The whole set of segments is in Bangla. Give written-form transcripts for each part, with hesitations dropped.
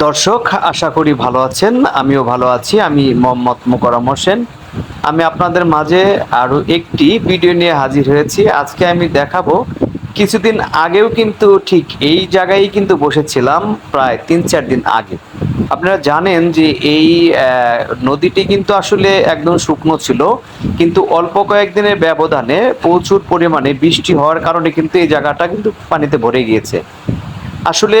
দর্শক, আশা করি ভালো আছেন। আমিও ভালো আছি। আমি মোহাম্মদ মোকাররম হোসেন। আমি আপনাদের মাঝে আরও একটি ভিডিও নিয়ে হাজির হয়েছি। আজকে আমি দেখাবো, কিছুদিন আগেও কিন্তু ঠিক এই জায়গায় কিন্তু বসেছিলাম, প্রায় ৩-৪ দিন আগে। আপনারা জানেন যে এই নদীটি কিন্তু আসলে একদম শুকনো ছিল, কিন্তু অল্প কয়েকদিনের ব্যবধানে প্রচুর পরিমাণে বৃষ্টি হওয়ার কারণে কিন্তু এই জায়গাটা কিন্তু পানিতে ভরে গিয়েছে। আসলে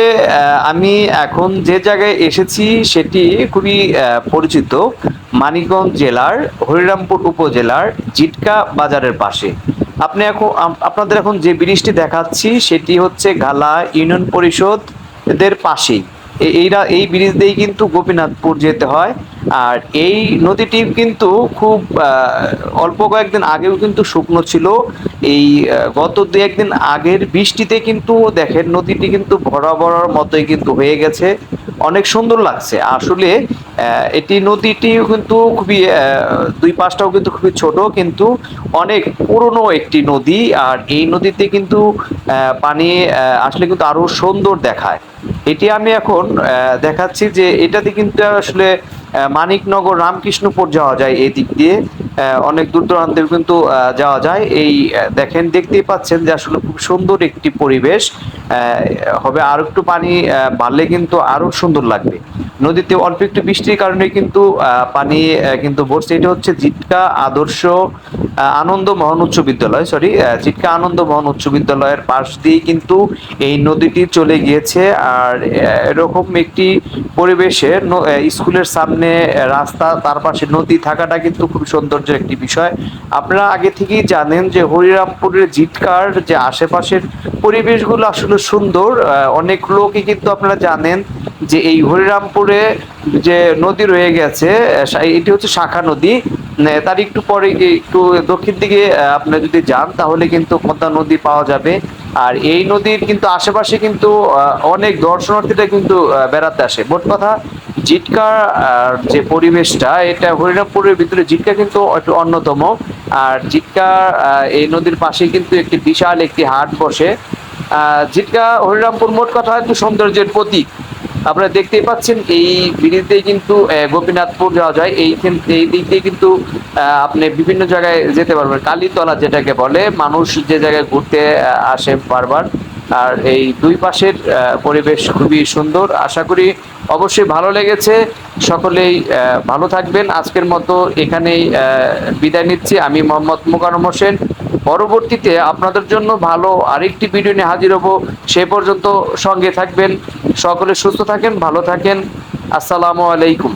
আমি এখন যে জায়গায় এসেছি সেটি খুবই পরিচিত, মানিকগঞ্জ জেলার হরিরামপুর উপজেলার জিটকা বাজারের পাশে। আপনি এখন আপনাদের এখন যে ব্রিজটি দেখাচ্ছি সেটি হচ্ছে গালা ইউনিয়ন পরিষদের পাশেই। এই ব্রিজ দিয়েই কিন্তু গোপীনাথপুর যেতে হয়। আর এই নদীটি কিন্তু খুব অল্প কয়েকদিন আগেও কিন্তু শুকনো ছিল। এই গত ২-১ দিন আগের বৃষ্টিতে কিন্তু দেখেন নদীটি কিন্তু বরাবরের মতোই কিন্তু হয়ে গেছে। অনেক সুন্দর লাগছে আসলে। এটি নদীটিও কিন্তু খুবই দুই পাশটাও কিন্তু খুবই ছোট, কিন্তু অনেক পুরনো একটি নদী। আর এই নদীতে কিন্তু পানি আসলে কিন্তু আরো সুন্দর দেখায়। এটি আমি এখন দেখাচ্ছি যে এটাতে কিন্তু আসলে মানিকনগর রামকৃষ্ণপুর যাওয়া যায় এই দিক দিয়ে। অনেক দূর দূরান্তেও কিন্তু যাওয়া যায়। এই দেখেন, দেখতেই পাচ্ছেন যে আসলে খুব সুন্দর একটি পরিবেশ হবে। আর একটু পানি বাড়লে কিন্তু আরো সুন্দর লাগবে। নদীতে অল্প একটু বৃষ্টির কারণে কিন্তু পানি কিন্তু ভরছে। এটা হচ্ছে জিটকা আদর্শ আনন্দ মহান উচ্চ বিদ্যালয়, সরি, জিটকা আনন্দ মহান উচ্চ বিদ্যালয়ের পাশ দিয়ে কিন্তু এই নদীটি চলে গিয়েছে। আর এরকম একটি পরিবেশে স্কুলের সামনে রাস্তা, তার পাশে নদী থাকাটা কিন্তু খুব সৌন্দর্যের একটি বিষয়। আপনারা আগে থেকেই জানেন যে হরিরামপুরের জিটকার যে আশেপাশের পরিবেশগুলো আসলে সুন্দর। অনেক লোকই কিন্তু আপনারা জানেন যে এই হরিরামপুরে যে নদী রয়ে গেছে, এটি হচ্ছে শাখা নদী। তার একটু পরে একটু দক্ষিণ দিকে আপনি যদি যান তাহলে কিন্তু পদ্মা নদী পাওয়া যাবে। আর এই নদীর কিন্তু আশেপাশে কিন্তু অনেক দর্শনার্থীরা কিন্তু বেড়াতে আসে। মোট কথা, জিটকা যে পরিবেশটা, এটা হরিরামপুরের ভিতরে জিটকা কিন্তু একটু অন্যতম। আর জিটকা এই নদীর পাশে কিন্তু একটি বিশাল একটি হাট বসে। জিটকা হরিরামপুর মোট কথা একটু সৌন্দর্যের প্রতীক। আপনারা দেখতেই পাচ্ছেন এই ব্রিজ দিয়ে কিন্তু গোপীনাথপুর যাওয়া যায়। এই দিক দিয়ে কিন্তু আপনি বিভিন্ন জায়গায় যেতে পারবেন। কালীতলা যেটাকে বলে, মানুষ যে জায়গায় ঘুরতে আসে বারবার। আর এই দুই পাশের পরিবেশ খুবই সুন্দর। আশা করি অবশ্যই ভালো লেগেছে। সকলেই ভালো থাকবেন। আজকের মতো এখানেই বিদায় নিচ্ছি। আমি মোহাম্মদ মোকাররম হোসেন। পরবর্তীতে আপনাদের জন্য ভালো আরেকটি ভিডিও নিয়ে হাজির হব। সে পর্যন্ত সঙ্গে থাকবেন। সকলে সুস্থ থাকেন, ভালো থাকেন। আসসালামু আলাইকুম।